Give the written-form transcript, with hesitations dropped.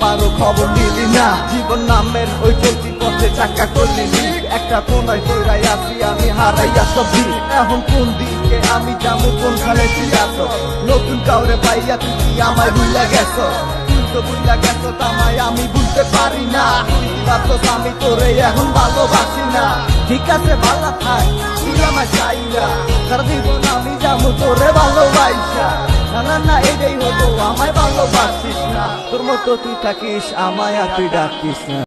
বারো খবর নিলি না, জীবন নামের ওই চলতি পথে চাকা করলি একটা কোনায় তৈরাই আসি আমি হারাইয়া সবই। এখন কোন দিকে আমি যাবো, কোনখানে তুই আসো, নতুন কাউরে পাইয়া তুই কি আমায় ভুলে গেছো? তুই তো ভুলে গেছো তামায় আমি ভুলতে পারি না, আমি তোরে এখন ভালোবাসি না। ঠিক আছে ভালো থাক, তুই আমায় চাই না, সারা জীবন আমি যাবো তোরে ভালোবাসা। না না না এটাই হতো, আমায় ভালোবাসিস না, তোর মতো তুই থাকিস আমায় আর তুই ডাকিস না।